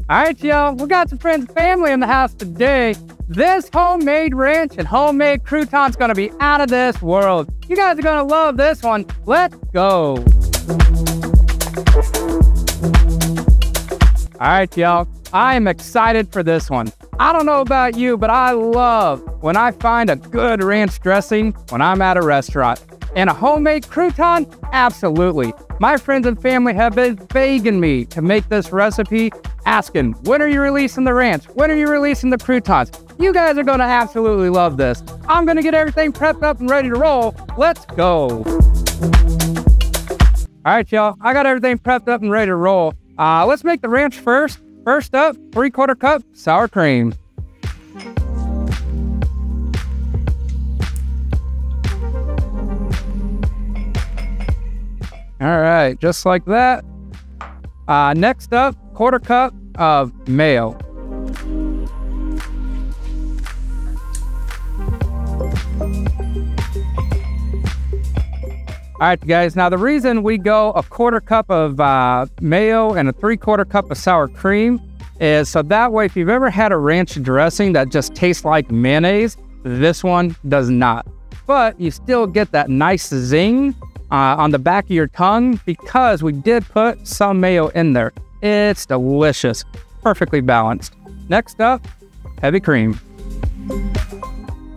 All right, y'all, we got some friends and family in the house today. This homemade ranch and homemade croutons gonna be out of this world. You guys are gonna love this one. Let's go. All right, y'all, I am excited for this one. I don't know about you, but I love when I find a good ranch dressing when I'm at a restaurant. And a homemade crouton? Absolutely. My friends and family have been begging me to make this recipe, asking, when are you releasing the ranch? When are you releasing the croutons? You guys are gonna absolutely love this. I'm gonna get everything prepped up and ready to roll. Let's go. All right, y'all, I got everything prepped up and ready to roll. Let's make the ranch first. First up, 3/4 cup sour cream. All right, just like that. Next up, 1/4 cup of mayo. All right, guys, now the reason we go a 1/4 cup of mayo and a 3/4 cup of sour cream is so that way if you've ever had a ranch dressing that just tastes like mayonnaise, this one does not. But you still get that nice zing on the back of your tongue because we did put some mayo in there. It's delicious, perfectly balanced. Next up, heavy cream.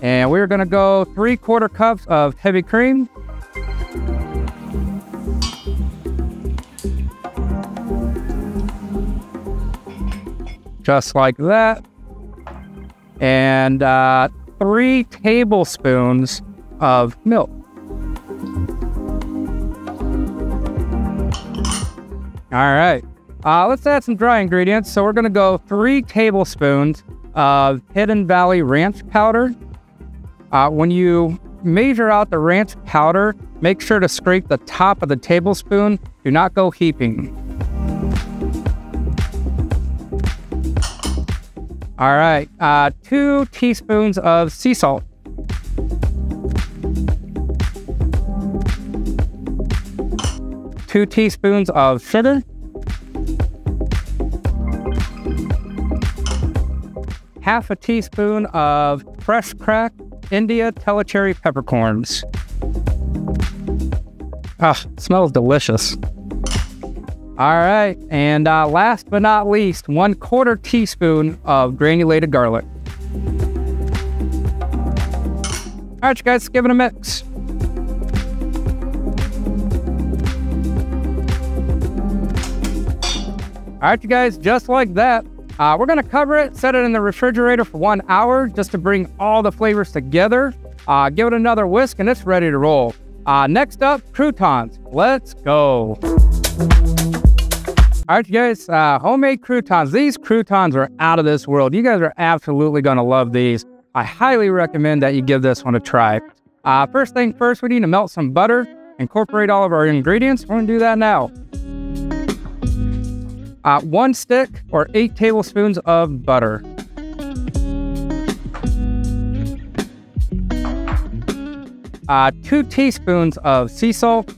And we're gonna go 3/4 cups of heavy cream. Just like that. And 3 tablespoons of milk. All right, let's add some dry ingredients. So we're gonna go 3 tablespoons of Hidden Valley ranch powder. When you measure out the ranch powder, make sure to scrape the top of the tablespoon. Do not go heaping. All right, 2 teaspoons of sea salt. Two teaspoons of sugar. Half a teaspoon of fresh cracked India Tellicherry peppercorns. Ah, smells delicious. All right, and last but not least, 1/4 teaspoon of granulated garlic. All right, you guys, let's give it a mix. All right, you guys, just like that, we're gonna cover it, set it in the refrigerator for 1 hour just to bring all the flavors together. Give it another whisk and it's ready to roll. Next up, croutons. Let's go. All right, you guys, homemade croutons. These croutons are out of this world. You guys are absolutely gonna love these. I highly recommend that you give this one a try. First thing first, we need to melt some butter, incorporate all of our ingredients. We're gonna do that now. 1 stick or 8 tablespoons of butter. Two teaspoons of sea salt.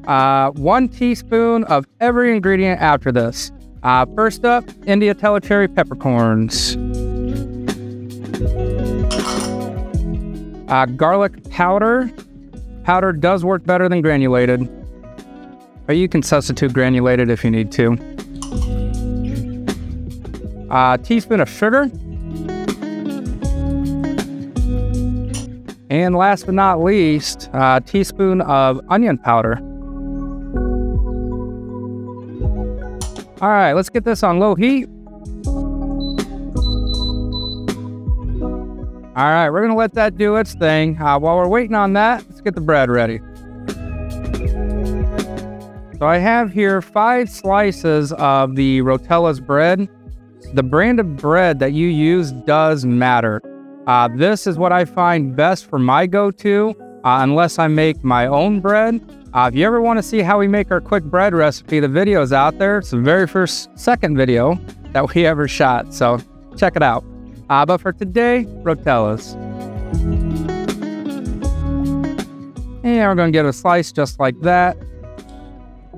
1 teaspoon of every ingredient after this. First up, India Tellicherry peppercorns. Garlic powder. Powder does work better than granulated, but you can substitute granulated if you need to. Teaspoon of sugar. And last but not least, a teaspoon of onion powder. All right, let's get this on low heat. All right, we're gonna let that do its thing. While we're waiting on that, let's get the bread ready. So I have here 5 slices of the Rotella's bread. The brand of bread that you use does matter. This is what I find best for my go-to, unless I make my own bread. If you ever want to see how we make our quick bread recipe, the video's out there. It's the very second video that we ever shot, so check it out. But for today, Rotella's. And we're gonna get a slice just like that.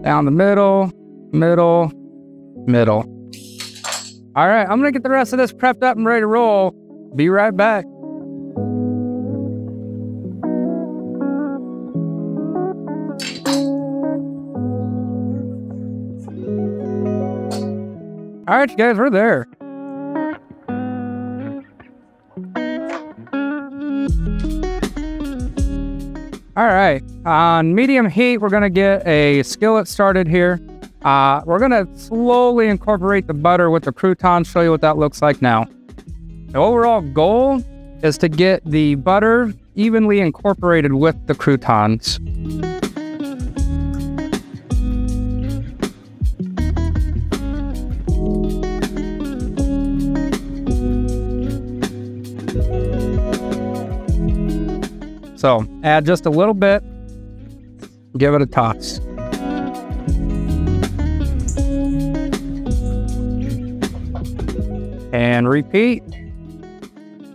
Down the middle, middle, middle. All right, I'm gonna get the rest of this prepped up and ready to roll. Be right back. All right, you guys, we're there. All right, on medium heat, we're gonna get a skillet started here. We're gonna slowly incorporate the butter with the croutons, show you what that looks like now. The overall goal is to get the butter evenly incorporated with the croutons. So add just a little bit, give it a toss. And repeat.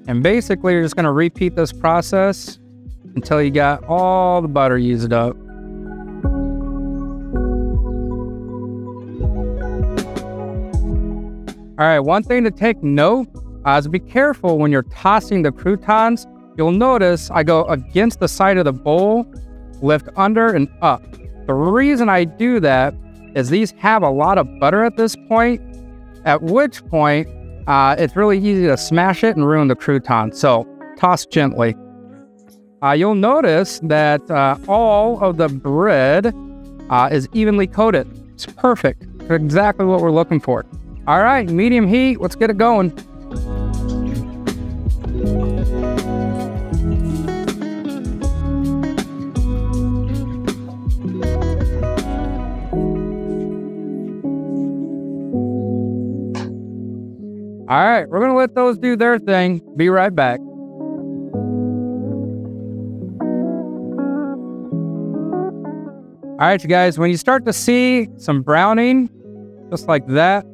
And basically you're just gonna repeat this process until you got all the butter used up. All right, one thing to take note is be careful when you're tossing the croutons. You'll notice I go against the side of the bowl, lift under and up. The reason I do that is these have a lot of butter at this point, at which point it's really easy to smash it and ruin the crouton. So toss gently. You'll notice that all of the bread is evenly coated. It's perfect. Exactly what we're looking for. All right, medium heat, let's get it going. All right, we're gonna let those do their thing. Be right back. All right, you guys, when you start to see some browning, just like that,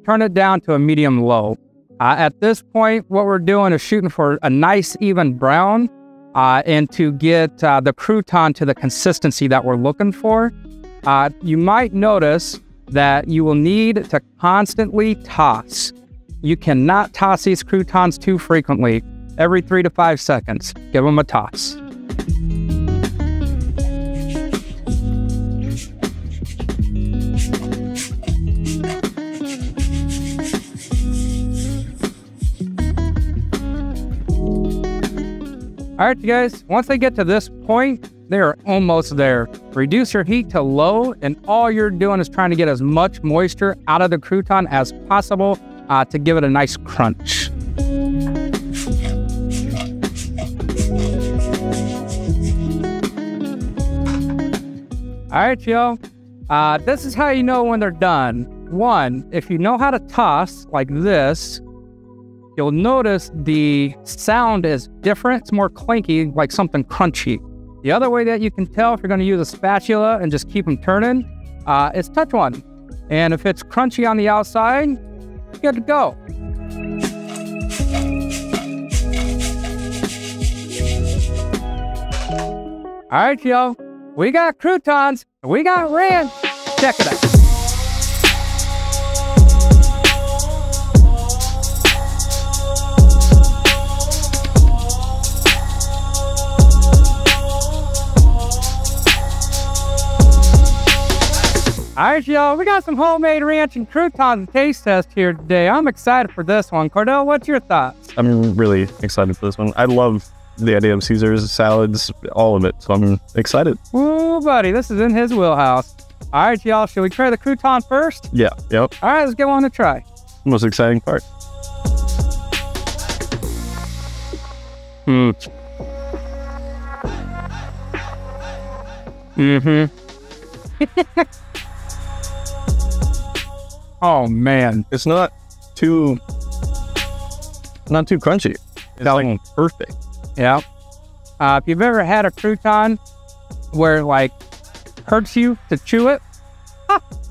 turn it down to a medium low. At this point, what we're doing is shooting for a nice even brown and to get the crouton to the consistency that we're looking for. You might notice that you will need to constantly toss. You cannot toss these croutons too frequently. Every 3 to 5 seconds, give them a toss. All right, you guys, once they get to this point, they are almost there. Reduce your heat to low, and all you're doing is trying to get as much moisture out of the crouton as possible to give it a nice crunch. All right, y'all. This is how you know when they're done. One, if you know how to toss like this, you'll notice the sound is different. It's more clanky, like something crunchy. The other way that you can tell if you're going to use a spatula and just keep them turning is touch one. And if it's crunchy on the outside, good to go. All right, y'all. We got croutons. We got ranch. Check it out. All right, y'all, we got some homemade ranch and croutons taste test here today. I'm excited for this one. Cordell, what's your thoughts? I'm really excited for this one. I love the idea of Caesars, salads, all of it, so I'm excited. Ooh, buddy, this is in his wheelhouse. All right, y'all, should we try the crouton first? Yeah, yep. All right, let's give one a try. The most exciting part. Oh man, it's not too crunchy. It's like perfect. Yeah. If you've ever had a crouton where it like hurts you to chew it,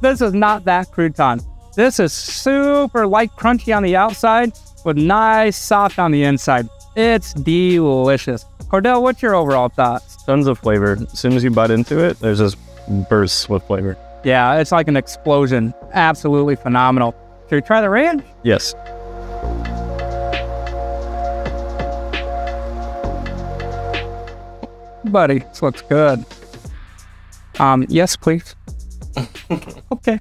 this is not that crouton. This is super light crunchy on the outside with nice soft on the inside. It's delicious. Cordell, what's your overall thoughts? Tons of flavor. As soon as you bite into it, there's this bursts with flavor. Yeah, it's like an explosion. Absolutely phenomenal. Should we try the ranch? Yes. Buddy, this looks good. Yes, please. Okay.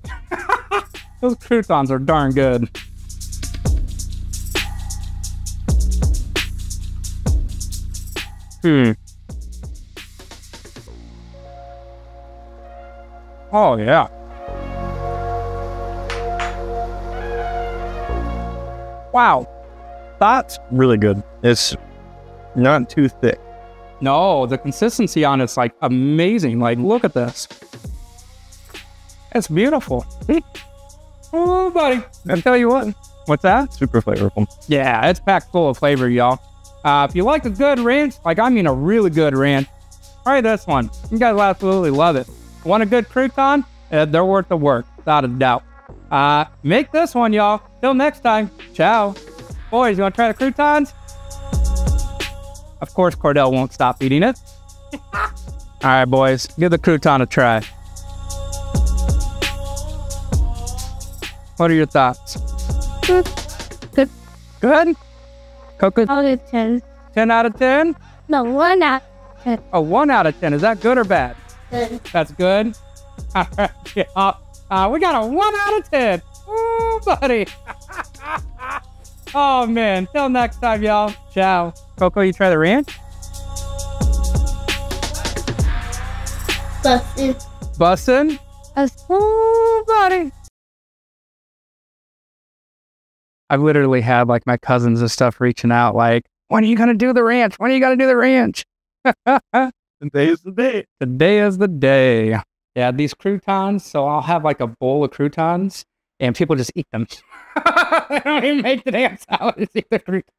Those croutons are darn good. Oh, yeah. Wow. That's Really good. It's not too thick. no, the consistency on it's like amazing. Like, look at this. It's beautiful. Oh, buddy. I tell you what. What's that? Super flavorful. Yeah, it's packed full of flavor, y'all. If you like a good ranch, like I mean a really good ranch, try this one. You guys will absolutely love it. Want a good crouton? They're worth the work, without a doubt. Make this one, y'all. Till next time. Ciao. Boys, you want to try the croutons? Of course, Cordell won't stop eating it. All right, boys. Give the crouton a try. What are your thoughts? Good. Good. Good? Coco? Out of 10. 10 out of 10? No, 1 out of 10. A 1 out of 10. Is that good or bad? Good. That's good? All right. Yeah. We got a 1 out of 10. Ooh, buddy. Oh, man. Till next time, y'all. Ciao. Coco, you try the ranch? Busted. Bussin'? Ooh, buddy. I've literally had like my cousins and stuff reaching out like, when are you going to do the ranch? When are you going to do the ranch? Today is the day. Today is the day. Yeah, these croutons. So I'll have like a bowl of croutons and people just eat them. They don't even make the damn salad. Just eat the croutons.